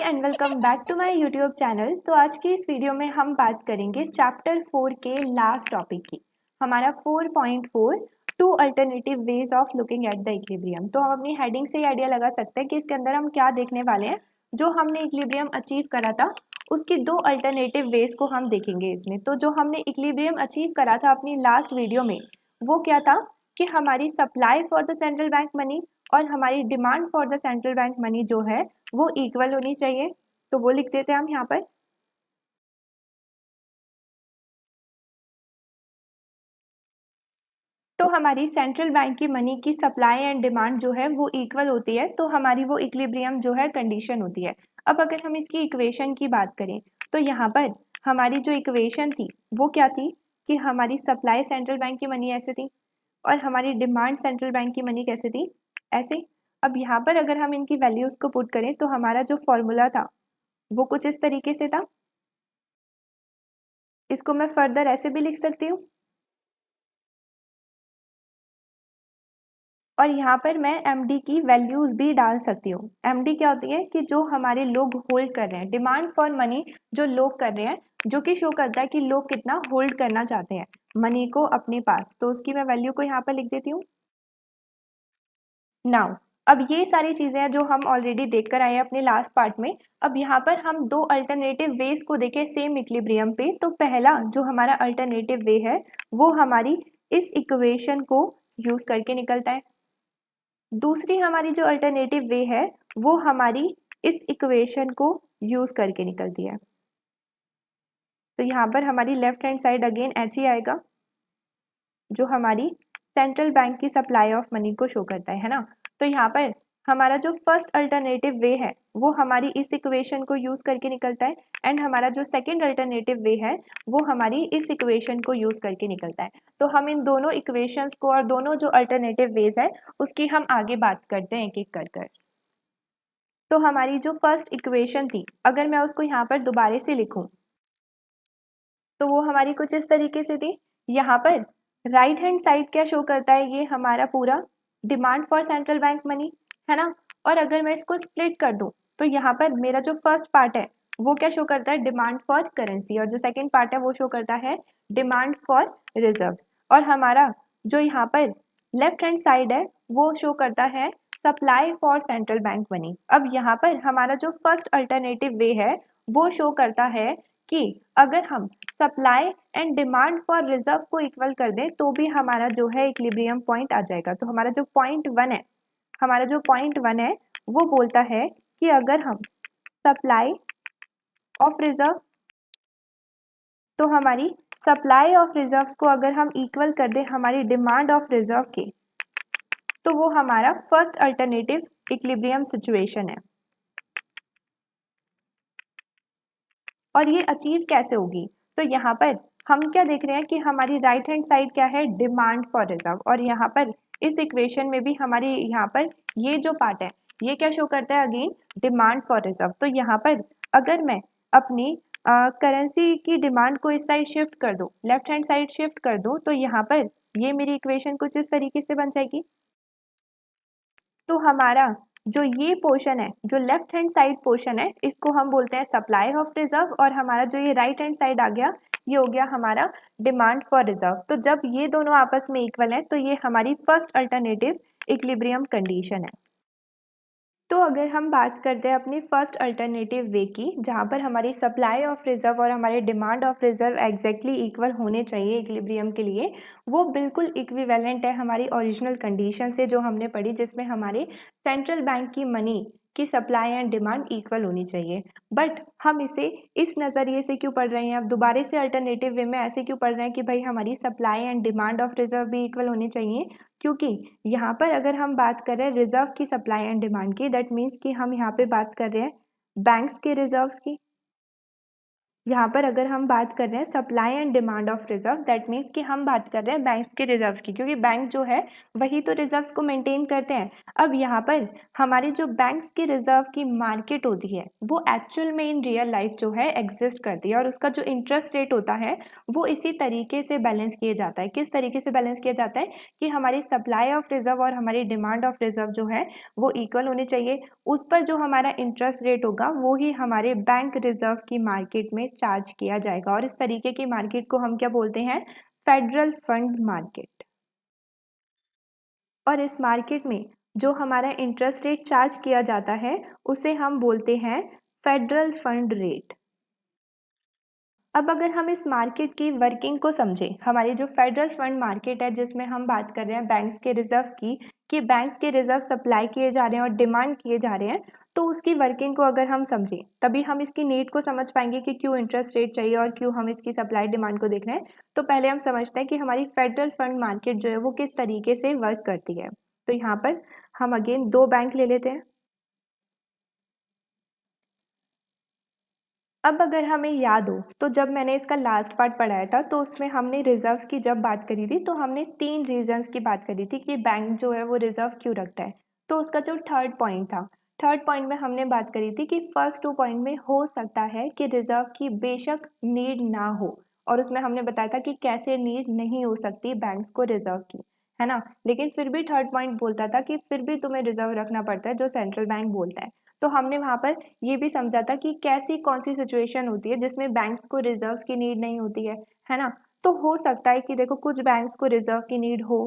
And welcome back to my YouTube channel. तो आज की इस वीडियो में हम बात करेंगे चैप्टर 4 के लास्ट टॉपिक की। हमारा 4.4 two alternative ways of looking at the equilibrium. तो हम अपनी हेडिंग से ही आइडिया लगा सकते हैं कि इसके अंदर हम क्या देखने वाले हैं। जो हमने इक्विलिब्रियम अचीव करा था उसकी दो अल्टरनेटिव वेज को हम देखेंगे इसमें। तो जो हमने इक्विलिब्रियम अचीव करा था अपनी लास्ट वीडियो में वो क्या था कि हमारी supply for the central bank money और हमारी demand for the central bank money जो है वो इक्वल होनी चाहिए। तो वो लिख देते हैं हम यहाँ पर। तो हमारी सेंट्रल बैंक की मनी की सप्लाई एंड डिमांड जो है वो इक्वल होती है, तो हमारी वो इक्विलिब्रियम जो है कंडीशन होती है। अब अगर हम इसकी इक्वेशन की बात करें तो यहाँ पर हमारी जो इक्वेशन थी वो क्या थी कि हमारी सप्लाई सेंट्रल बैंक की मनी ऐसे थी और हमारी डिमांड सेंट्रल बैंक की मनी कैसे थी, ऐसे। अब यहाँ पर अगर हम इनकी वैल्यूज को पुट करें तो हमारा जो फॉर्मूला था वो कुछ इस तरीके से था। इसको मैं फर्दर ऐसे भी लिख सकती हूँ और यहाँ पर मैं एमडी की वैल्यूज भी डाल सकती हूँ। एमडी क्या होती है कि जो हमारे लोग होल्ड कर रहे हैं, डिमांड फॉर मनी जो लोग कर रहे हैं, जो कि शो करता है कि लोग कितना होल्ड करना चाहते हैं मनी को अपने पास। तो उसकी मैं वैल्यू को यहाँ पर लिख देती हूँ। नाउ अब ये सारी चीजें हैं जो हम ऑलरेडी देख कर आए हैं अपने लास्ट पार्ट में। अब यहाँ पर हम दो अल्टरनेटिव वेज को देखें सेम इक्विलिब्रियम पे। तो पहला जो हमारा अल्टरनेटिव वे है वो हमारी इस इक्वेशन को यूज करके निकलता है। दूसरी हमारी जो अल्टरनेटिव वे है वो हमारी इस इक्वेशन को यूज करके निकलती है। तो यहाँ पर हमारी left hand side again H ही आएगा जो हमारी सेंट्रल बैंक की सप्लाई ऑफ मनी को शो करता है ना। तो यहाँ पर हमारा जो फर्स्ट अल्टरनेटिव वे है वो हमारी इस इक्वेशन को यूज करके निकलता है एंड हमारा जो सेकंड अल्टरनेटिव वे है वो हमारी इस इक्वेशन को यूज करके निकलता है। तो हम इन दोनों इक्वेशंस को और दोनों जो अल्टरनेटिव वेज है उसकी हम आगे बात करते हैं एक एक कर कर। तो हमारी जो फर्स्ट इक्वेशन थी अगर मैं उसको यहाँ पर दोबारा से लिखूं तो वो हमारी कुछ इस तरीके से थी। यहाँ पर राइट हैंड साइड क्या शो करता है, ये हमारा पूरा demand for central bank money है ना। और अगर मैं इसको स्प्लिट कर दूं तो यहाँ पर मेरा जो फर्स्ट पार्ट है वो क्या शो करता है, डिमांड फॉर करेंसी, और जो सेकंड पार्ट है वो शो करता है डिमांड फॉर रिजर्व्स। और हमारा जो यहाँ पर लेफ्ट हैंड साइड है वो शो करता है supply for central bank money. अब यहाँ पर हमारा जो फर्स्ट अल्टरनेटिव वे है वो शो करता है कि अगर हम supply and demand for reserve को इक्वल कर दें तो भी हमारा जो है इक्विलिब्रियम पॉइंट आ जाएगा। तो हमारा जो पॉइंट वन है वो बोलता है कि अगर हम सप्लाई ऑफ रिजर्व तो हमारी सप्लाई ऑफ रिजर्व्स को अगर हम इक्वल कर दें हमारी डिमांड ऑफ रिजर्व के तो वो हमारा फर्स्ट अल्टरनेटिव इक्विलिब्रियम सिचुएशन है। और ये अचीव कैसे होगी, तो यहाँ पर हम क्या देख रहे हैं कि हमारी राइट हैंड साइड क्या है, डिमांड फॉर रिजर्व, और यहाँ पर इस इक्वेशन में भी हमारी यहाँ पर ये जो पार्ट है ये क्या शो करता है, अगेन डिमांड फॉर रिजर्व। तो यहाँ पर अगर मैं अपनी करेंसी की डिमांड को इस साइड शिफ्ट कर दूँ, लेफ्ट हैंड साइड शिफ्ट कर दूँ, तो यहाँ पर ये मेरी इक्वेशन कुछ इस तरीके से बन जाएगी। तो हमारा जो ये पोर्शन है, जो लेफ्ट हैंड साइड पोर्शन है, इसको हम बोलते हैं सप्लाई ऑफ रिजर्व, और हमारा जो ये राइट हैंड साइड आ गया ये हो गया हमारा डिमांड फॉर रिजर्व। तो जब ये दोनों आपस में इक्वल है तो ये हमारी फर्स्ट अल्टरनेटिव इक्विलिब्रियम कंडीशन है। तो अगर हम बात करते हैं अपनी फर्स्ट अल्टरनेटिव वे की, जहाँ पर हमारी सप्लाई ऑफ रिजर्व और हमारे demand of reserve exactly equal होने चाहिए इक्विलिब्रियम के लिए, वो बिल्कुल इक्विवेलेंट है हमारी ओरिजिनल कंडीशन से जो हमने पढ़ी, जिसमें हमारे सेंट्रल बैंक की मनी की सप्लाई एंड डिमांड इक्वल होनी चाहिए। बट हम इसे इस नज़रिए से क्यों पढ़ रहे हैं, अब दोबारा से अल्टरनेटिव वे में ऐसे क्यों पढ़ रहे हैं कि भाई हमारी supply and demand of reserve भी इक्वल होनी चाहिए, क्योंकि यहाँ पर अगर हम बात कर रहे हैं रिजर्व की सप्लाई एंड डिमांड की, दैट मीन्स कि हम यहाँ पे बात कर रहे हैं बैंक्स के रिजर्व्स की। यहाँ पर अगर हम बात कर रहे हैं supply and demand of reserve, that means कि हम बात कर रहे हैं बैंक्स के रिजर्व्स की, क्योंकि बैंक जो है वही तो रिजर्व्स को मेंटेन करते हैं। अब यहाँ पर हमारी जो बैंक्स की रिजर्व की मार्केट होती है वो एक्चुअल में इन रियल लाइफ जो है एग्जिस्ट करती है, और उसका जो इंटरेस्ट रेट होता है वो इसी तरीके से बैलेंस किया जाता है। किस तरीके से बैलेंस किया जाता है कि हमारी सप्लाई ऑफ रिजर्व और हमारी डिमांड ऑफ रिजर्व जो है वो इक्वल होनी चाहिए। उस पर जो हमारा इंटरेस्ट रेट होगा वो ही हमारे बैंक रिजर्व की मार्केट में चार्ज किया जाएगा, और इस तरीके की मार्केट को हम क्या बोलते हैं? Federal fund market. और इस मार्केट में जो हमारा इंटरेस्ट रेट चार्ज किया जाता है उसे हम बोलते हैं फेडरल फंड रेट। अब अगर हम इस मार्केट की वर्किंग को समझें, हमारी जो फेडरल फंड मार्केट है जिसमें हम बात कर रहे हैं बैंक्स के रिजर्व्स की, कि बैंक्स के रिजर्व सप्लाई किए जा रहे हैं और डिमांड किए जा रहे हैं, तो उसकी वर्किंग को अगर हम समझें तभी हम इसकी नीड को समझ पाएंगे कि क्यों इंटरेस्ट रेट चाहिए और क्यों हम इसकी सप्लाई डिमांड को देख रहे हैं। तो पहले हम समझते हैं कि हमारी फेडरल फंड मार्केट जो है वो किस तरीके से वर्क करती है। तो यहाँ पर हम अगेन दो बैंक ले लेते हैं। अब अगर हमें याद हो तो जब मैंने इसका लास्ट पार्ट पढ़ाया था तो उसमें हमने रिजर्व्स की जब बात करी थी तो हमने 3 रीजंस की बात करी थी कि बैंक जो है वो रिजर्व क्यों रखता है। तो उसका जो थर्ड पॉइंट था, थर्ड पॉइंट में हमने बात करी थी कि फर्स्ट 2 पॉइंट में हो सकता है कि रिजर्व की बेशक नीड ना हो, और उसमें हमने बताया था कि कैसे नीड नहीं हो सकती बैंक्स को रिजर्व की, है ना। लेकिन फिर भी थर्ड पॉइंट बोलता था कि फिर भी तुम्हें रिजर्व रखना पड़ता है जो सेंट्रल बैंक बोलता है। तो हमने वहाँ पर ये भी समझा था कि कैसी कौन सी सिचुएशन होती है जिसमें बैंक्स को रिजर्व्स की नीड नहीं होती है ना। तो हो सकता है कि देखो कुछ बैंक्स को रिजर्व की नीड हो,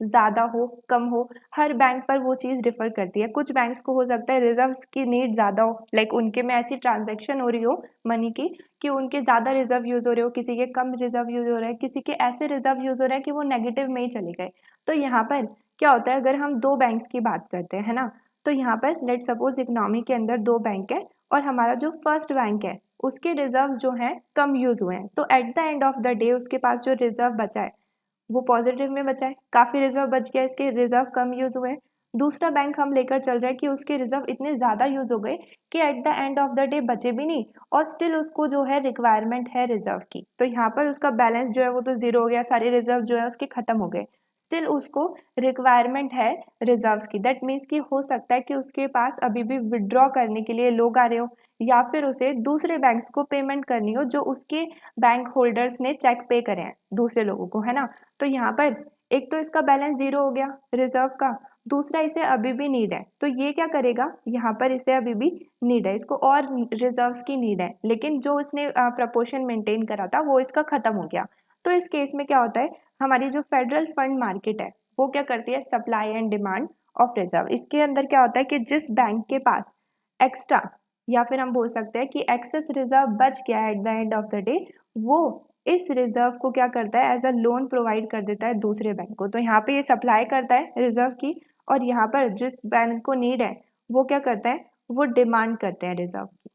ज़्यादा हो, कम हो, हर बैंक पर वो चीज़ डिफर करती है। कुछ बैंक्स को हो सकता है रिजर्व्स की नीड ज़्यादा हो, लाइक उनके में ऐसी ट्रांजैक्शन हो रही हो मनी की कि उनके ज़्यादा रिजर्व यूज़ हो रहे हो, किसी के कम रिजर्व यूज़ हो रहे हैं, किसी के ऐसे रिजर्व यूज़ हो रहे हैं कि वो नेगेटिव में ही चले गए। तो यहाँ पर क्या होता है, अगर हम दो बैंक्स की बात करते हैं, है ना, तो यहाँ पर लेट सपोज इकोनॉमी के अंदर दो बैंक है और हमारा जो फर्स्ट बैंक है उसके रिजर्व जो हैं कम यूज हुए हैं, तो at the end of the day उसके पास जो रिजर्व बचा है वो पॉजिटिव में बचा है, काफी रिजर्व बच गया, इसके रिजर्व कम यूज हुए हैं। दूसरा बैंक हम लेकर चल रहे हैं कि उसके रिजर्व इतने ज्यादा यूज हो गए कि at the end of the day बचे भी नहीं, और स्टिल उसको जो है रिक्वायरमेंट है रिजर्व की, तो यहाँ पर उसका बैलेंस जो है वो तो जीरो हो गया, सारे रिजर्व जो है उसके खत्म हो गए। स्टिल उसको रिक्वायरमेंट है रिजर्व्स की, दैट मीन्स कि हो सकता है कि उसके पास अभी भी विड्रॉ करने के लिए लोग आ रहे हो, या फिर उसे दूसरे बैंक्स को पेमेंट करनी हो जो उसके बैंक होल्डर्स ने चेक पे करे हैं दूसरे लोगों को, है ना। तो यहाँ पर एक तो इसका बैलेंस जीरो हो गया रिजर्व का, दूसरा इसे अभी भी नीड है, तो ये क्या करेगा, यहाँ पर इसे अभी भी नीड है, इसको और रिजर्व्स की नीड है, लेकिन जो इसने प्रपोर्शन मेंटेन करा था वो इसका खत्म हो गया। तो इस केस में क्या होता है, हमारी जो फेडरल फंड मार्केट है वो क्या करती है, supply and demand of reserve. इसके अंदर क्या होता है कि जिस बैंक के पास एक्स्ट्रा या फिर हम बोल सकते हैं कि एक्सेस रिजर्व बच गया है at the end of the day, वो इस रिजर्व को क्या करता है, एज अ लोन प्रोवाइड कर देता है दूसरे बैंक को। तो यहाँ पे ये सप्लाई करता है रिजर्व की, और यहाँ पर जिस बैंक को नीड है वो क्या करता है, वो डिमांड करते हैं रिजर्व की।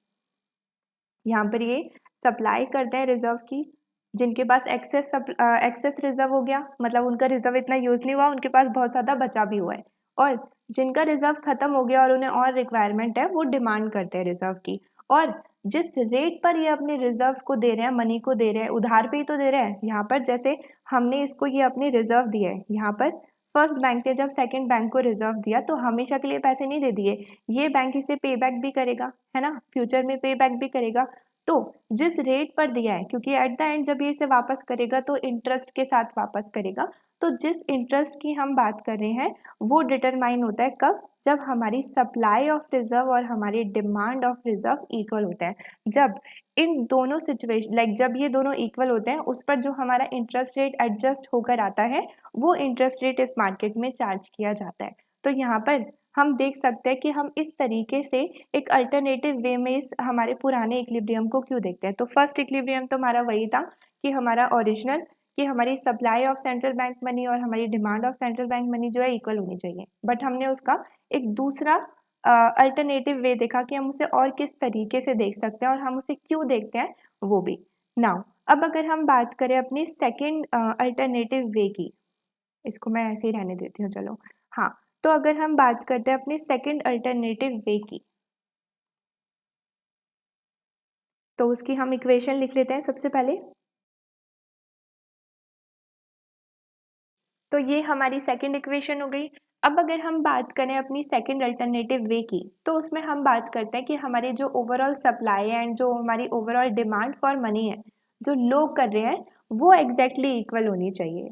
यहाँ पर ये सप्लाई करते हैं रिजर्व की, जिनके पास एक्सेस रिजर्व हो गया, मतलब उनका रिजर्व इतना यूज नहीं हुआ, उनके पास बहुत ज़्यादा बचा भी हुआ है, और जिनका रिजर्व खत्म हो गया और उन्हें और रिक्वायरमेंट है वो डिमांड करते हैं रिजर्व की। और जिस रेट पर ये अपने रिजर्व्स को दे रहे हैं, मनी को दे रहे हैं, उधार पे ही तो दे रहे हैं। यहाँ पर जैसे हमने इसको ये अपने रिजर्व दिए है, यहाँ पर फर्स्ट बैंक ने जब सेकंड बैंक को रिजर्व दिया तो हमेशा के लिए पैसे नहीं दे दिए, ये बैंक इसे पे बैक भी करेगा, है ना, फ्यूचर में पे बैक भी करेगा। तो जिस रेट पर दिया है, क्योंकि एट द एंड जब ये इसे वापस करेगा तो इंटरेस्ट के साथ वापस करेगा, तो जिस इंटरेस्ट की हम बात कर रहे हैं वो डिटरमाइन होता है कब, जब हमारी सप्लाई ऑफ रिजर्व और हमारी डिमांड ऑफ रिजर्व इक्वल होता है। जब इन दोनों सिचुएशन, लाइक जब ये दोनों इक्वल होते हैं उस पर जो हमारा इंटरेस्ट रेट एडजस्ट होकर आता है वो इंटरेस्ट रेट इस मार्केट में चार्ज किया जाता है। तो यहाँ पर हम देख सकते हैं कि हम इस तरीके से एक अल्टरनेटिव वे में इस हमारे पुराने इक्विलिब्रियम को क्यों देखते हैं। तो फर्स्ट इक्विलिब्रियम तो हमारा वही था कि हमारा ओरिजिनल, कि हमारी supply of central bank money और हमारी demand of central bank money जो है इक्वल होनी चाहिए, बट हमने उसका एक दूसरा अल्टरनेटिव वे देखा कि हम उसे और किस तरीके से देख सकते हैं और हम उसे क्यों देखते हैं वो भी। नाउ अब अगर हम बात करें अपनी सेकेंड अल्टरनेटिव वे की, इसको मैं ऐसे ही रहने देती हूँ, चलो। हाँ, तो अगर हम बात करते हैं अपने सेकंड अल्टरनेटिव वे की, तो उसकी हम इक्वेशन लिख लेते हैं सबसे पहले। तो ये हमारी सेकंड इक्वेशन हो गई। अब अगर हम बात करें अपनी सेकंड अल्टरनेटिव वे की, तो उसमें हम बात करते हैं कि हमारी जो ओवरऑल सप्लाई है एंड जो हमारी ओवरऑल डिमांड फॉर मनी है, जो लोग कर रहे हैं, वो एग्जैक्टली इक्वल होनी चाहिए।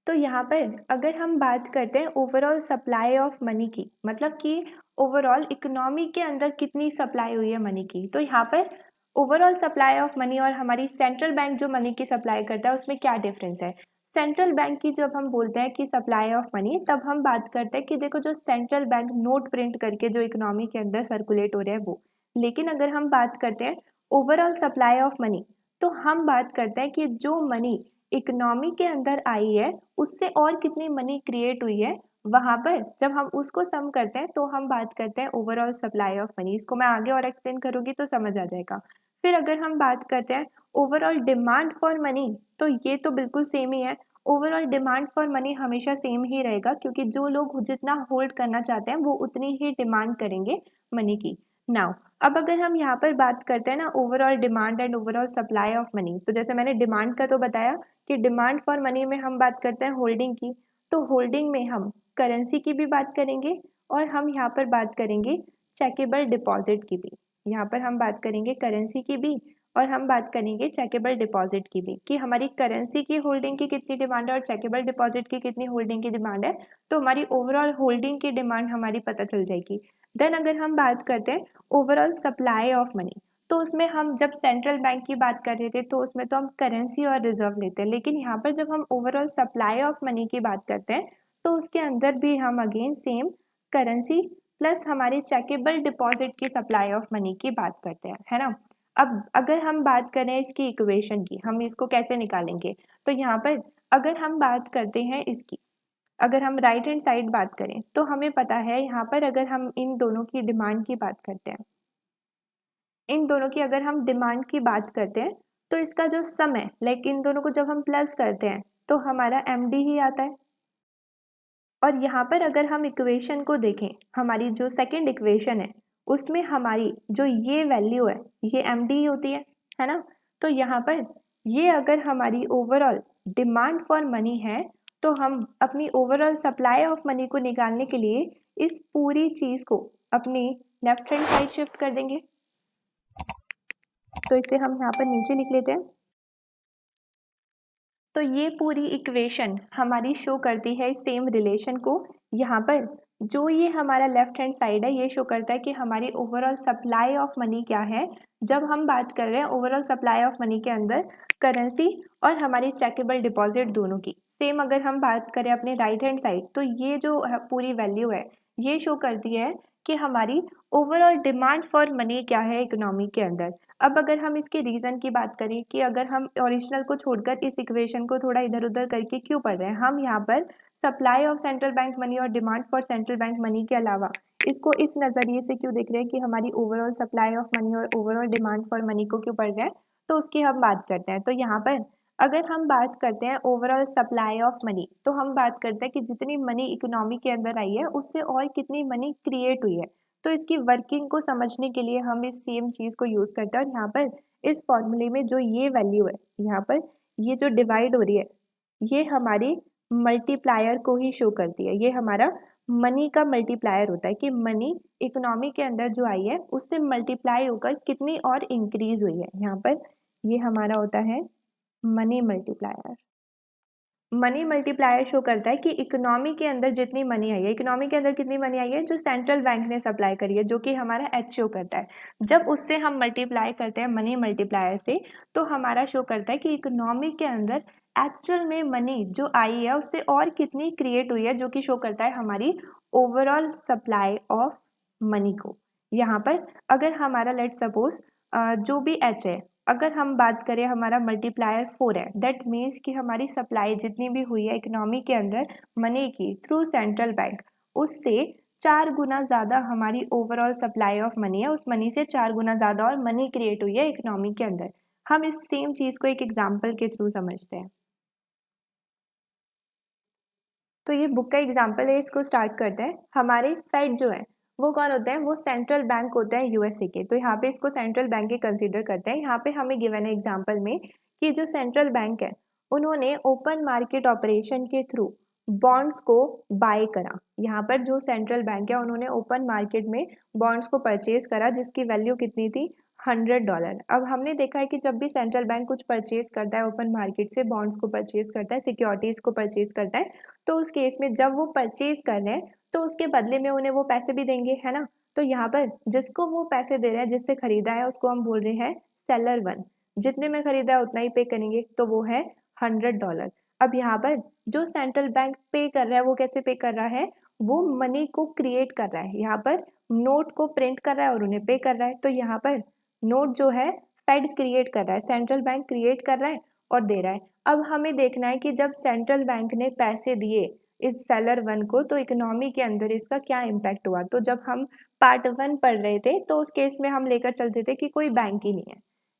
तो यहाँ पर अगर हम बात करते हैं ओवरऑल सप्लाई ऑफ मनी की, मतलब कि ओवरऑल इकोनॉमी के अंदर कितनी सप्लाई हुई है मनी की, तो यहाँ पर ओवरऑल सप्लाई ऑफ मनी और हमारी सेंट्रल बैंक जो मनी की सप्लाई करता है उसमें क्या डिफरेंस है। सेंट्रल बैंक की जब हम बोलते हैं कि सप्लाई ऑफ मनी, तब हम बात करते हैं कि देखो जो सेंट्रल बैंक नोट प्रिंट करके जो इकोनॉमी के अंदर सर्कुलेट हो रहे हैं वो। लेकिन अगर हम बात करते हैं ओवरऑल सप्लाई ऑफ मनी, तो हम बात करते हैं कि जो मनी इकोनॉमी के अंदर आई है उससे और कितनी मनी क्रिएट हुई है, वहां पर जब हम उसको सम करते हैं तो हम बात करते हैं ओवरऑल सप्लाई ऑफ मनी। इसको मैं आगे और एक्सप्लेन करूंगी तो समझ आ जाएगा। फिर अगर हम बात करते हैं ओवरऑल डिमांड फॉर मनी, तो ये तो बिल्कुल सेम ही है। ओवरऑल डिमांड फॉर मनी हमेशा सेम ही रहेगा, क्योंकि जो लोग जितना होल्ड करना चाहते हैं वो उतनी ही डिमांड करेंगे मनी की। नाउ अब अगर हम यहाँ पर बात करते हैं ना overall demand and overall supply of money, तो जैसे मैंने डिमांड का तो बताया कि डिमांड फॉर मनी में हम बात करते हैं होल्डिंग की, तो होल्डिंग में हम करेंसी की भी बात करेंगे और हम यहाँ पर बात करेंगे चेकेबल डिपॉजिट की भी। यहाँ पर हम बात करेंगे करेंसी की भी और हम बात करेंगे चेकेबल डिपॉजिट की भी, कि हमारी करेंसी की होल्डिंग की कितनी डिमांड है और चेकेबल डिपॉजिट की कितनी होल्डिंग की डिमांड है, तो हमारी ओवरऑल होल्डिंग की डिमांड हमारी पता चल जाएगी। देन अगर हम बात करते हैं ओवरऑल सप्लाई ऑफ मनी, तो उसमें हम जब सेंट्रल बैंक की बात कर रहे थे तो उसमें तो हम करेंसी और रिजर्व लेते हैं, लेकिन यहाँ पर जब हम ओवरऑल सप्लाई ऑफ मनी की बात करते हैं तो उसके अंदर भी हम अगेन सेम करेंसी प्लस हमारे चेकेबल डिपॉजिट की सप्लाई ऑफ मनी की बात करते हैं, है ना। अब अगर हम बात करें इसकी इक्वेशन की, हम इसको कैसे निकालेंगे, तो यहाँ पर अगर हम बात करते हैं इसकी, अगर हम राइट हैंड साइड बात करें तो हमें पता है यहाँ पर अगर हम इन दोनों की डिमांड की बात करते हैं, इन दोनों की अगर हम डिमांड की बात करते हैं तो इसका जो सम है, लाइक इन दोनों को जब हम प्लस करते हैं तो हमारा एमडी ही आता है। और यहाँ पर अगर हम इक्वेशन को देखें, हमारी जो सेकंड इक्वेशन है उसमें हमारी जो ये वैल्यू है ये एमडी होती है ना। तो यहाँ पर ये अगर हमारी ओवरऑल डिमांड फॉर मनी है, तो हम अपनी ओवरऑल सप्लाई ऑफ मनी को निकालने के लिए इस पूरी चीज़ को अपनी लेफ्ट हैंड साइड शिफ्ट कर देंगे। तो इसे हम यहाँ पर नीचे लिख लेते हैं। तो ये पूरी इक्वेशन हमारी शो करती है सेम रिलेशन को। यहाँ पर जो ये हमारा लेफ्ट हैंड साइड है ये शो करता है कि हमारी ओवरऑल सप्लाई ऑफ मनी क्या है, जब हम बात कर रहे हैं ओवरऑल सप्लाई ऑफ मनी के अंदर करेंसी और हमारी चेकेबल डिपॉजिट दोनों की। सेम अगर हम बात करें अपने राइट हैंड साइड, तो ये जो पूरी वैल्यू है ये शो करती है कि हमारी ओवरऑल डिमांड फॉर मनी क्या है इकोनॉमी के अंदर। अब अगर हम इसके रीज़न की बात करें कि अगर हम ओरिजिनल को छोड़कर इस इक्वेशन को थोड़ा इधर उधर करके क्यों पढ़ रहे हैं, हम यहाँ पर supply of central bank money और demand for central bank money के अलावा इसको इस नज़रिए से क्यों देख रहे हैं कि हमारी ओवरऑल सप्लाई ऑफ मनी और ओवरऑल डिमांड फॉर मनी को क्यों पढ़ रहे हैं, तो उसकी हम बात करते हैं। तो यहाँ पर अगर हम बात करते हैं ओवरऑल सप्लाई ऑफ मनी, तो हम बात करते हैं कि जितनी मनी इकोनॉमी के अंदर आई है उससे और कितनी मनी क्रिएट हुई है। तो इसकी वर्किंग को समझने के लिए हम इस सेम चीज़ को यूज़ करते हैं और यहाँ पर इस फॉर्मूले में जो ये वैल्यू है, यहाँ पर ये जो डिवाइड हो रही है ये हमारी मल्टीप्लायर को ही शो करती है। ये हमारा मनी का मल्टीप्लायर होता है कि मनी इकोनॉमी के अंदर जो आई है उससे मल्टीप्लाई होकर कितनी और इंक्रीज हुई है। यहाँ पर ये हमारा होता है money multiplier. Money multiplier show करता है कि इकोनॉमी के अंदर जितनी मनी आई है, इकोनॉमी के अंदर कितनी मनी आई है जो सेंट्रल बैंक ने सप्लाई करी है, जो कि हमारा एच शो करता है। जब उससे हम मल्टीप्लाई करते हैं मनी मल्टीप्लायर से, तो हमारा शो करता है कि इकोनॉमी के अंदर एक्चुअल में मनी जो आई है उससे और कितनी क्रिएट हुई है, जो कि शो करता है हमारी ओवरऑल सप्लाई ऑफ मनी को। यहाँ पर अगर हमारा लेट सपोज जो भी एच है, अगर हम बात करें हमारा मल्टीप्लायर 4 है, दैट मीन्स कि हमारी सप्लाई जितनी भी हुई है इकोनॉमी के अंदर मनी की थ्रू सेंट्रल बैंक, उससे 4 गुना ज़्यादा हमारी ओवरऑल सप्लाई ऑफ मनी है, उस मनी से 4 गुना ज़्यादा और मनी क्रिएट हुई है इकोनॉमी के अंदर। हम इस सेम चीज़ को एक एग्जाम्पल के थ्रू समझते हैं। तो ये बुक का एग्जाम्पल है, इसको स्टार्ट करते हैं। हमारे फेड जो है वो कौन होते हैं, वो सेंट्रल बैंक होते हैं यूएसए के। तो यहाँ पे इसको सेंट्रल बैंक ही कंसीडर करते हैं। यहाँ पे हमें गिवन है एग्जाम्पल में कि जो सेंट्रल बैंक है उन्होंने ओपन मार्केट ऑपरेशन के थ्रू बॉन्ड्स को बाय करा। यहाँ पर जो सेंट्रल बैंक है उन्होंने ओपन मार्केट में बॉन्ड्स को परचेज करा जिसकी वैल्यू कितनी थी, $100। अब हमने देखा है कि जब भी सेंट्रल बैंक कुछ परचेज करता है ओपन मार्केट से, बॉन्ड्स को परचेज करता है, सिक्योरिटीज को परचेज करता है, तो उस केस में जब वो परचेज कर रहे हैं तो उसके बदले में उन्हें वो पैसे भी देंगे, है ना। तो यहाँ पर जिसको वो पैसे दे रहे हैं, जिससे खरीदा है, उसको हम बोल रहे हैं सेलर वन। जितने में खरीदा है उतना ही पे करेंगे, तो वो है $100। अब यहाँ पर जो सेंट्रल बैंक पे कर रहा है वो कैसे पे कर रहा है, वो मनी को क्रिएट कर रहा है। यहाँ पर नोट को प्रिंट कर रहा है और उन्हें पे कर रहा है। तो यहाँ पर नोट जो है फेड क्रिएट कर रहा है, सेंट्रल बैंक क्रिएट कर रहा है और दे रहा है। अब हमें देखना है कि जब सेंट्रल बैंक ने पैसे दिए इस सेलर वन को तो इकोनॉमी के अंदर इसका क्या इम्पैक्ट हुआ। तो जब हम पार्ट 1 पढ़ रहे थे तो उस केस में हम लेकर चलते थे कि कोई बैंक ही नहीं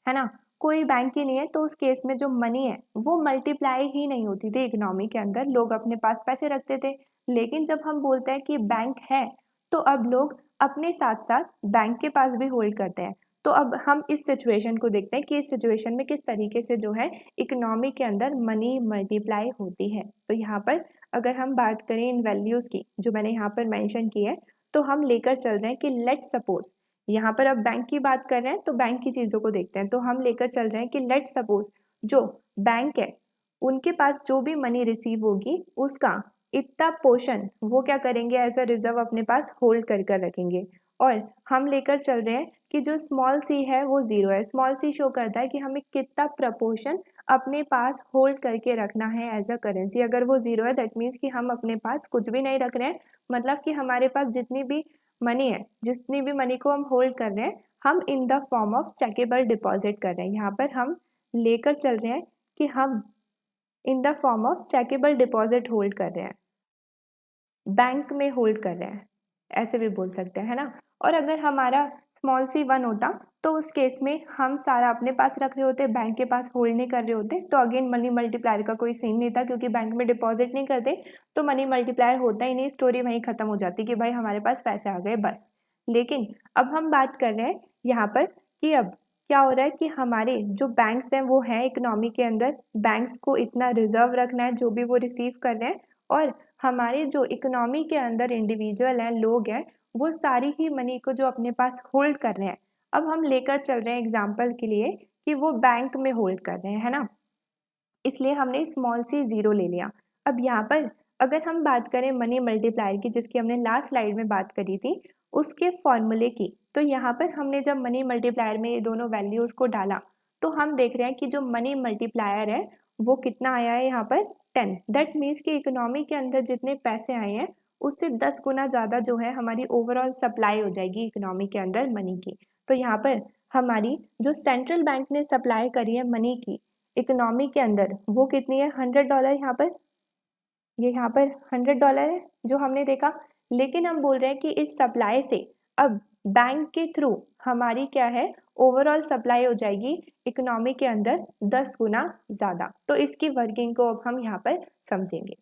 है ना, कोई बैंक ही नहीं है। तो उस केस में जो मनी है वो मल्टीप्लाई ही नहीं होती थी इकोनॉमी के अंदर, लोग अपने पास पैसे रखते थे। लेकिन जब हम बोलते हैं कि बैंक है तो अब लोग अपने साथ साथ बैंक के पास भी होल्ड करते हैं। तो अब हम इस सिचुएशन को देखते हैं कि इस सिचुएशन में किस तरीके से जो है इकोनॉमी के अंदर मनी मल्टीप्लाई होती है। तो यहाँ पर अगर हम बात करें इन वैल्यूज़ की जो मैंने यहाँ पर मेंशन की है, तो हम लेकर चल रहे हैं कि लेट सपोज, यहाँ पर अब बैंक की बात कर रहे हैं तो बैंक की चीज़ों को देखते हैं। तो हम लेकर चल रहे हैं कि लेट सपोज जो बैंक है उनके पास जो भी मनी रिसीव होगी उसका इतना पोर्शन वो क्या करेंगे, एज अ रिजर्व अपने पास होल्ड कर कर रखेंगे। और हम लेकर चल रहे हैं कि जो स्मॉल सी है वो ज़ीरो है। स्मॉल सी शो करता है कि हमें कितना प्रपोर्शन अपने पास होल्ड करके रखना है एज अ करेंसी। अगर वो ज़ीरो है दैट मीन्स कि हम अपने पास कुछ भी नहीं रख रहे हैं, मतलब कि हमारे पास जितनी भी मनी है, जितनी भी मनी को हम होल्ड कर रहे हैं, हम in the form of checkable deposit कर रहे हैं। यहाँ पर हम लेकर चल रहे हैं कि हम in the form of checkable deposit hold कर रहे हैं, बैंक में होल्ड कर रहे हैं, ऐसे भी बोल सकते हैं, है ना। और अगर हमारा स्मॉल सी वन होता तो उस केस में हम सारा अपने पास रख रहे होते, बैंक के पास होल्ड नहीं कर रहे होते, तो अगेन मनी मल्टीप्लायर का कोई सीन नहीं था क्योंकि बैंक में डिपॉजिट नहीं करते तो मनी मल्टीप्लायर होता ही नहीं, स्टोरी वहीं खत्म हो जाती कि भाई हमारे पास पैसे आ गए बस। लेकिन अब हम बात कर रहे हैं यहाँ पर कि अब क्या हो रहा है कि हमारे जो बैंक्स हैं वो हैं इकोनॉमी के अंदर, बैंक्स को इतना रिजर्व रखना है जो भी वो रिसीव कर रहे हैं, और हमारे जो इकोनॉमी के अंदर इंडिविजुअल हैं, लोग हैं, वो सारी ही मनी को जो अपने पास होल्ड कर रहे हैं, अब हम लेकर चल रहे हैं एग्जाम्पल के लिए कि वो बैंक में होल्ड कर रहे हैं, है ना। इसलिए हमने स्मॉल सी ज़ीरो ले लिया। अब यहाँ पर अगर हम बात करें मनी मल्टीप्लायर की, जिसकी हमने लास्ट स्लाइड में बात करी थी, उसके फॉर्मूले की, तो यहाँ पर हमने जब मनी मल्टीप्लायर में ये दोनों वैल्यूज़ को डाला तो हम देख रहे हैं कि जो मनी मल्टीप्लायर है वो कितना आया है यहाँ पर 10। दैट मीन्स कि इकोनॉमी के अंदर जितने पैसे आए हैं उससे 10 गुना ज़्यादा जो है हमारी ओवरऑल सप्लाई हो जाएगी इकोनॉमी के अंदर मनी की। तो यहाँ पर हमारी जो सेंट्रल बैंक ने सप्लाई करी है मनी की इकोनॉमी के अंदर वो कितनी है, $100। यहाँ पर ये यहाँ पर $100 है जो हमने देखा। लेकिन हम बोल रहे हैं कि इस सप्लाई से अब बैंक के थ्रू हमारी क्या है, ओवरऑल सप्लाई हो जाएगी इकोनॉमी के अंदर 10 गुना ज़्यादा। तो इसकी वर्किंग को अब हम यहाँ पर समझेंगे।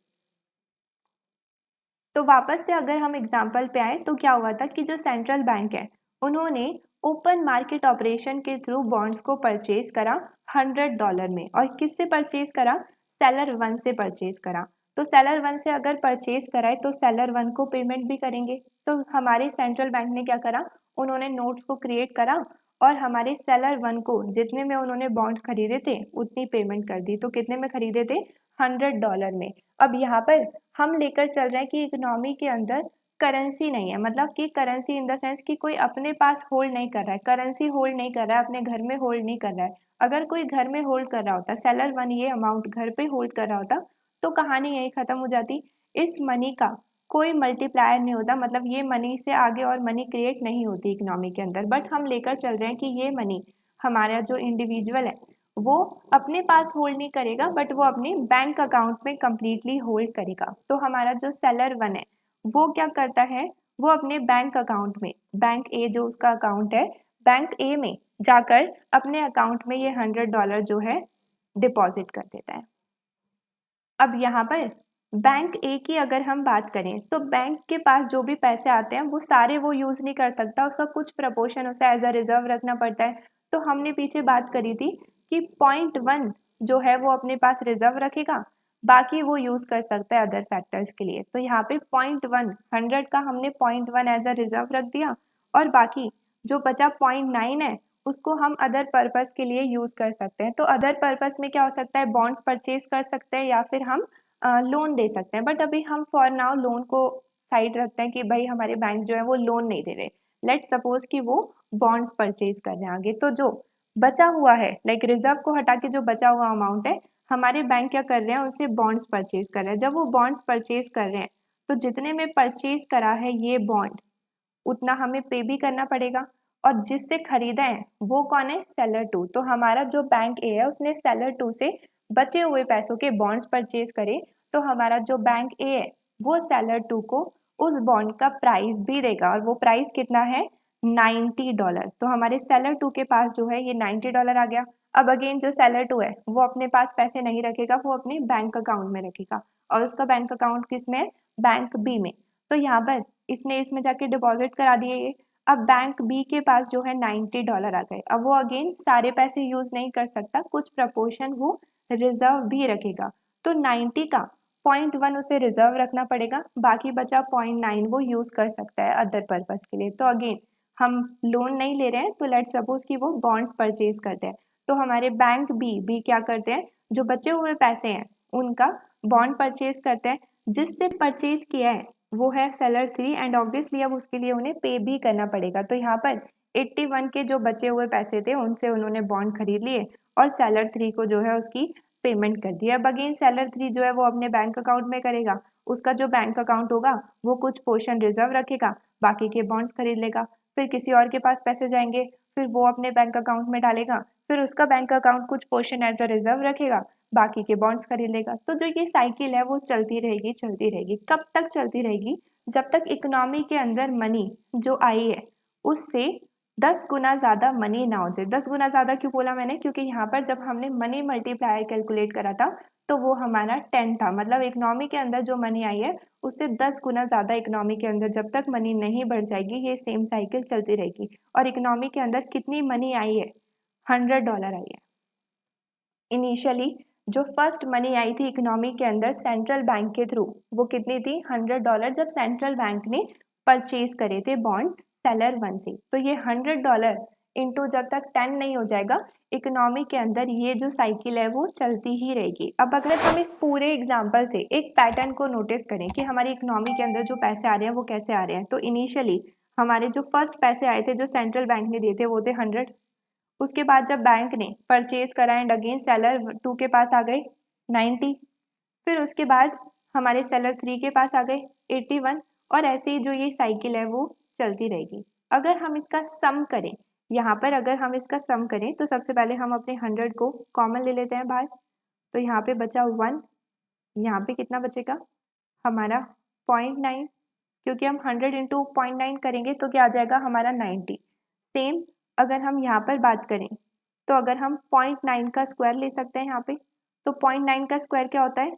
तो वापस से अगर हम एग्जाम्पल पे आए तो क्या हुआ था कि जो सेंट्रल बैंक है उन्होंने ओपन मार्केट ऑपरेशन के थ्रू बॉन्ड्स को परचेज करा $100 में। और किससे परचेज करा, सेलर वन से परचेज करा। तो सेलर वन से अगर परचेज कराए तो सेलर वन को पेमेंट भी करेंगे। तो हमारे सेंट्रल बैंक ने क्या करा, उन्होंने नोट्स को क्रिएट करा और हमारे सेलर वन को जितने में उन्होंने बॉन्ड्स खरीदे थे उतनी पेमेंट कर दी। तो कितने में खरीदे थे, $100 में। अब यहाँ पर हम लेकर चल रहे हैं कि इकोनॉमी के अंदर करेंसी नहीं है, मतलब कि करेंसी इन द सेंस कि कोई अपने पास होल्ड नहीं कर रहा है, करेंसी होल्ड नहीं कर रहा है, अपने घर में होल्ड नहीं कर रहा है। अगर कोई घर में होल्ड कर रहा होता, सेलर वन ये अमाउंट घर पे होल्ड कर रहा होता तो कहानी यही खत्म हो जाती। इस मनी का कोई मल्टीप्लायर नहीं होता, मतलब ये मनी से आगे और मनी क्रिएट नहीं होती इकोनॉमी के अंदर। बट हम लेकर चल रहे हैं कि ये मनी हमारा जो इंडिविजुअल है वो अपने पास होल्ड नहीं करेगा बट वो अपने बैंक अकाउंट में कंप्लीटली होल्ड करेगा। तो हमारा जो सेलर वन है वो क्या करता है, वो अपने बैंक अकाउंट में, बैंक ए जो उसका अकाउंट है, बैंक ए में जाकर अपने अकाउंट में ये $100 जो है डिपॉजिट कर देता है। अब यहाँ पर बैंक ए की अगर हम बात करें तो बैंक के पास जो भी पैसे आते हैं वो सारे वो यूज़ नहीं कर सकता, उसका कुछ प्रपोर्शन उसे एज अ रिजर्व रखना पड़ता है। तो हमने पीछे बात करी थी कि 0.1 जो है वो अपने पास रिजर्व रखेगा, बाकी वो यूज़ कर सकता है अदर फैक्टर्स के लिए। तो यहाँ पे 0.1 100 का हमने 0.1 एज अ रिजर्व रख दिया, और बाकी जो बचा 0.9 है उसको हम अदर पर्पस के लिए यूज़ कर सकते हैं। तो अदर पर्पस में क्या हो सकता है, बॉन्ड्स परचेज कर सकते हैं या फिर हम लोन दे सकते हैं। बट अभी हम फॉर नाउ लोन को साइड रखते हैं कि भाई हमारे बैंक जो है वो लोन नहीं दे रहे। लेट सपोज कि वो बॉन्ड्स परचेज कर रहे हैं आगे, तो जो बचा हुआ है लाइक रिजर्व को हटा के जो बचा हुआ अमाउंट है, हमारे बैंक क्या कर रहे हैं, उसे बॉन्ड्स परचेज कर रहे हैं। जब वो बॉन्ड्स परचेज कर रहे हैं तो जितने में परचेज करा है ये बॉन्ड, उतना हमें पे भी करना पड़ेगा। और जिससे खरीदा है वो कौन है, सेलर टू। तो हमारा जो बैंक ए है उसने सेलर टू से बचे हुए पैसों के बॉन्ड्स परचेज करे, तो हमारा जो बैंक ए है वो सेलर टू को उस बॉन्ड का प्राइस भी देगा, और वो प्राइस कितना है, $90। तो हमारे सेलर टू के पास जो है ये $90 आ गया। अब अगेन जो सेलर टू है वो अपने पास पैसे नहीं रखेगा, वो अपने बैंक अकाउंट में रखेगा, और उसका बैंक अकाउंट किस में है, बैंक बी में। तो यहाँ पर इसने इसमें जाके डिपॉजिट करा दिए ये। अब बैंक बी के पास जो है $90 आ गए। अब वो अगेन सारे पैसे यूज नहीं कर सकता, कुछ प्रपोर्शन वो रिजर्व भी रखेगा। तो 90 का 0.1 उसे रिजर्व रखना पड़ेगा, बाकी बचा 0.9 वो यूज कर सकता है अदर पर्पस के लिए। तो अगेन हम लोन नहीं ले रहे हैं, तो लेट सपोज कि वो बॉन्ड्स परचेज करते हैं। तो हमारे बैंक बी क्या करते हैं, जो बचे हुए पैसे हैं उनका बॉन्ड परचेज करते हैं। जिससे परचेज किया है वो है सेलर थ्री, एंड ऑब्वियसली अब उसके लिए उन्हें पे भी करना पड़ेगा। तो यहाँ पर 81 के जो बचे हुए पैसे थे उनसे उन्होंने बॉन्ड खरीद लिए, और सेलर थ्री को जो है उसकी पेमेंट कर दी। अब अगेन सेलर थ्री जो है वो अपने बैंक अकाउंट में करेगा, उसका जो बैंक अकाउंट होगा वो कुछ पोर्शन रिजर्व रखेगा, बाकी के बॉन्ड्स खरीद लेगा। फिर किसी और के पास पैसे जाएंगे, फिर वो अपने बैंक अकाउंट में डालेगा, फिर उसका बैंक अकाउंट कुछ पोर्शन एज अ रिजर्व रखेगा, बाकी के बॉन्ड्स खरीद लेगा। तो जो ये साइकिल है वो चलती रहेगी चलती रहेगी। कब तक चलती रहेगी, जब तक इकोनॉमी के अंदर मनी जो आई है उससे 10 गुना ज़्यादा मनी ना हो जाए। 10 गुना ज़्यादा क्यों बोला मैंने, क्योंकि यहाँ पर जब हमने मनी मल्टीप्लायर कैलकुलेट करा था तो वो हमारा 10 था। मतलब इकोनॉमी के अंदर जो मनी आई है उससे 10 गुना ज़्यादा इकोनॉमी के अंदर जब तक मनी नहीं बढ़ जाएगी ये सेम साइकिल चलती रहेगी। और इकोनॉमी के अंदर कितनी मनी आई है, $100 आई है। इनिशियली जो फर्स्ट मनी आई थी इकोनॉमी के अंदर सेंट्रल बैंक के थ्रू, वो कितनी थी, $100, जब सेंट्रल बैंक ने परचेज करे थे बॉन्ड्स सेलर वन से। तो ये $100 इंटू जब तक 10 नहीं हो जाएगा, इकोनॉमी के अंदर ये जो साइकिल है वो चलती ही रहेगी। अब अगर हम इस पूरे एग्जाम्पल से एक पैटर्न को नोटिस करें कि हमारी इकोनॉमी के अंदर जो पैसे आ रहे हैं वो कैसे आ रहे हैं, तो इनिशियली हमारे जो फर्स्ट पैसे आए थे जो सेंट्रल बैंक ने दिए थे वो थे 100। उसके बाद जब बैंक ने परचेज करा एंड अगेन सेलर टू के पास आ गए 90। फिर उसके बाद हमारे सेलर थ्री के पास आ गए 81, और ऐसे ही जो ये साइकिल है वो चलती रहेगी। अगर हम इसका सम करें, यहाँ पर अगर हम इसका सम करें तो सबसे पहले हम अपने 100 को कॉमन ले लेते हैं बाहर। तो यहाँ पे बचा 1, यहाँ पे कितना बचेगा हमारा 0.9, क्योंकि हम 100 इंटू 0.9 करेंगे तो क्या आ जाएगा हमारा 90। सेम अगर हम यहाँ पर बात करें तो अगर हम 0.9 का स्क्वायर ले सकते हैं यहाँ पे, तो 0.9 का स्क्वायर क्या होता है,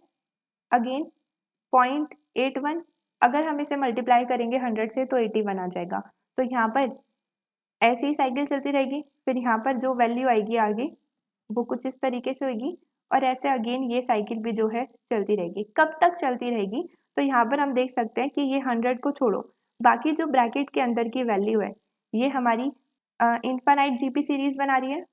अगेन 0.81। अगर हम इसे मल्टीप्लाई करेंगे 100 से तो 81 आ जाएगा। तो यहाँ पर ऐसी ही साइकिल चलती रहेगी। फिर यहाँ पर जो वैल्यू आएगी आगे वो कुछ इस तरीके से होगी, और ऐसे अगेन ये साइकिल भी जो है चलती रहेगी। कब तक चलती रहेगी, तो यहाँ पर हम देख सकते हैं कि ये 100 को छोड़ो, बाकी जो ब्रैकेट के अंदर की वैल्यू है ये हमारी इनफाइनाइट जीपी सीरीज बना रही है।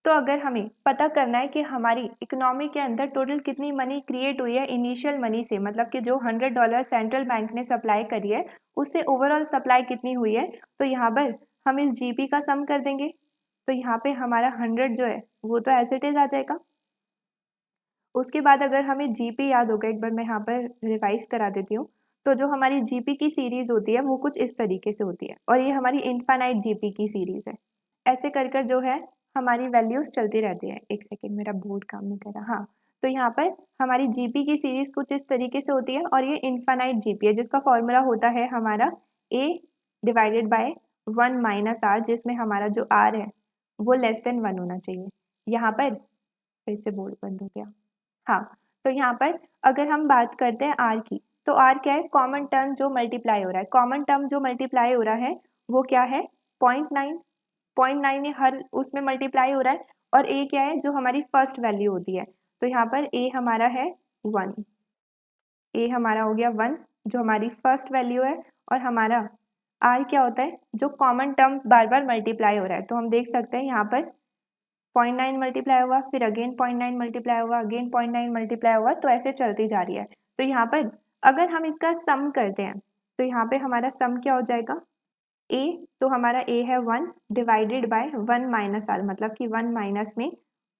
तो अगर हमें पता करना है कि हमारी इकोनॉमी के अंदर टोटल कितनी मनी क्रिएट हुई है इनिशियल मनी से, मतलब कि जो $100 सेंट्रल बैंक ने सप्लाई करी है उससे ओवरऑल सप्लाई कितनी हुई है, तो यहाँ पर हम इस जीपी का सम कर देंगे। तो यहाँ पे हमारा 100 जो है वो तो एज इट इज आ जाएगा। उसके बाद अगर हमें जीपी याद होगा, एक बार मैं यहाँ पर रिवाइज करा देती हूँ, तो जो हमारी जीपी की सीरीज होती है वो कुछ इस तरीके से होती है, और ये हमारी इनफाइनाइट जीपी की सीरीज है। ऐसे कर कर जो है हमारी वैल्यूज चलती रहती है। एक सेकेंड मेरा बोर्ड काम नहीं कर रहा, हाँ। तो यहाँ पर हमारी जीपी की सीरीज कुछ इस तरीके से होती है, और ये इनफाइनाइट जीपी है जिसका फॉर्मूला होता है हमारा ए डिवाइडेड बाय 1 माइनस आर, जिसमें हमारा जो आर है वो लेस देन 1 होना चाहिए। यहाँ पर फिर से बोर्ड बंद हो गया, हाँ। तो यहाँ पर अगर हम बात करते हैं आर की, तो आर क्या है, कॉमन टर्म जो मल्टीप्लाई हो रहा है, कॉमन टर्म जो मल्टीप्लाई हो रहा है वो क्या है 0.9, 0.9 हर उसमें मल्टीप्लाई हो रहा है। और ए क्या है, जो हमारी फर्स्ट वैल्यू होती है, तो यहाँ पर ए हमारा है 1, ए हमारा हो गया 1 जो हमारी फर्स्ट वैल्यू है। और हमारा आर क्या होता है, जो कॉमन टर्म बार बार मल्टीप्लाई हो रहा है। तो हम देख सकते हैं यहाँ पर 0.9 मल्टीप्लाई हुआ, फिर अगेन 0.9 मल्टीप्लाई हुआ, अगेन 0.9 मल्टीप्लाई हुआ, तो ऐसे चलती जा रही है। तो यहाँ पर अगर हम इसका सम करते हैं तो यहाँ पे हमारा सम क्या हो जाएगा, ए, तो हमारा ए है 1 डिवाइडेड बाय 1 माइनस आर, मतलब कि 1 माइनस में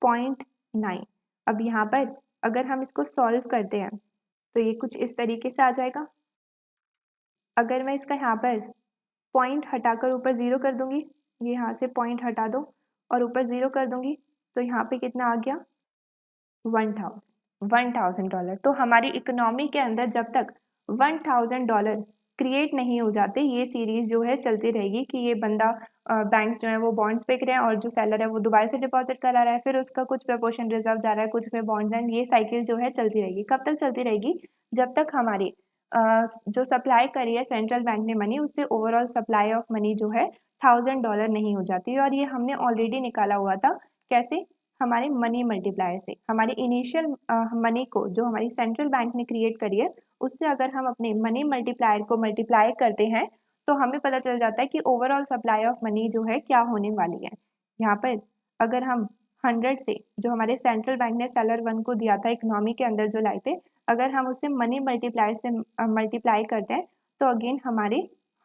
0.9। अब यहाँ पर अगर हम इसको सॉल्व करते हैं तो ये कुछ इस तरीके से आ जाएगा। अगर मैं इसका यहाँ पर पॉइंट हटाकर ऊपर ज़ीरो कर दूंगी, ये यहाँ से पॉइंट हटा दो और ऊपर ज़ीरो कर दूंगी, तो यहाँ पे कितना आ गया 1000 तो हमारी इकोनॉमी के अंदर जब तक $1000 क्रिएट नहीं हो जाते, ये सीरीज जो है चलती रहेगी कि ये बंदा बैंक्स जो है वो बॉन्ड्स बेच रहे हैं और जो सेलर है वो दुबई से डिपॉजिट करा रहा है, फिर उसका कुछ प्रपोर्शन रिजर्व जा रहा है, कुछ पे बॉन्ड्स एंड ये साइकिल जो है चलती रहेगी। कब तक चलती रहेगी, जब तक हमारी जो सप्लाई करी है सेंट्रल बैंक ने मनी, उससे ओवरऑल सप्लाई ऑफ मनी जो है $1000 नहीं हो जाती। और ये हमने ऑलरेडी निकाला हुआ था, कैसे, हमारे मनी मल्टीप्लायर से। हमारे इनिशियल मनी को जो हमारी सेंट्रल बैंक ने क्रिएट करी है, उससे अगर हम अपने मनी मल्टीप्लायर को मल्टीप्लाई करते हैं तो हमें पता चल जाता है कि ओवरऑल सप्लाई ऑफ मनी जो है क्या होने वाली है। यहाँ पर अगर हम 100 से, जो हमारे सेंट्रल बैंक ने सेलर 1 को दिया था इकोनॉमी के अंदर जो लाए थे, अगर हम उसे मनी मल्टीप्लायर से मल्टीप्लाई करते हैं तो अगेन हमारे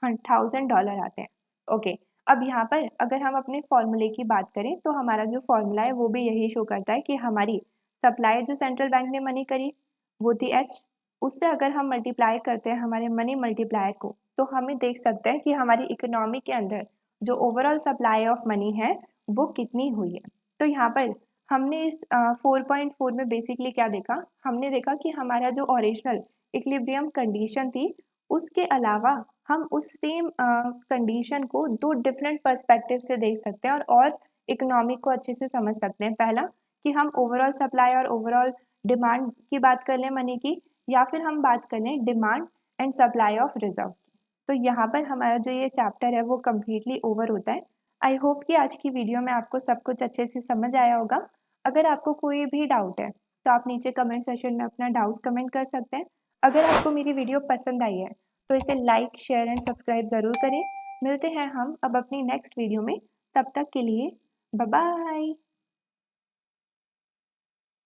$1000 आते हैं। ओके, अब यहाँ पर अगर हम अपने फॉर्मूले की बात करें तो हमारा जो फॉर्मूला है वो भी यही शो करता है कि हमारी सप्लाई जो सेंट्रल बैंक ने मनी करी वो थी एच, उससे अगर हम मल्टीप्लाई करते हैं हमारे मनी मल्टीप्लायर को, तो हमें देख सकते हैं कि हमारी इकोनॉमी के अंदर जो ओवरऑल सप्लाई ऑफ मनी है वो कितनी हुई है। तो यहाँ पर हमने इस 4.4 में बेसिकली क्या देखा, हमने देखा कि हमारा जो ओरिजिनल इक्विलिब्रियम कंडीशन थी, उसके अलावा हम उस सेम कंडीशन को दो डिफरेंट पर्सपेक्टिव से देख सकते हैं और इकोनॉमी को अच्छे से समझ सकते हैं। पहला कि हम ओवरऑल सप्लाई और ओवरऑल डिमांड की बात कर लें मनी की, या फिर हम बात कर लें demand and supply of reserve. तो यहाँ पर हमारा जो ये चैप्टर है वो कम्प्लीटली ओवर होता है। आई होप कि आज की वीडियो में आपको सब कुछ अच्छे से समझ आया होगा। अगर आपको कोई भी डाउट है तो आप नीचे कमेंट सेक्शन में अपना डाउट कमेंट कर सकते हैं। अगर आपको मेरी वीडियो पसंद आई है तो इसे लाइक शेयर एंड सब्सक्राइब ज़रूर करें। मिलते हैं हम अब अपनी नेक्स्ट वीडियो में, तब तक के लिए बाय बाय।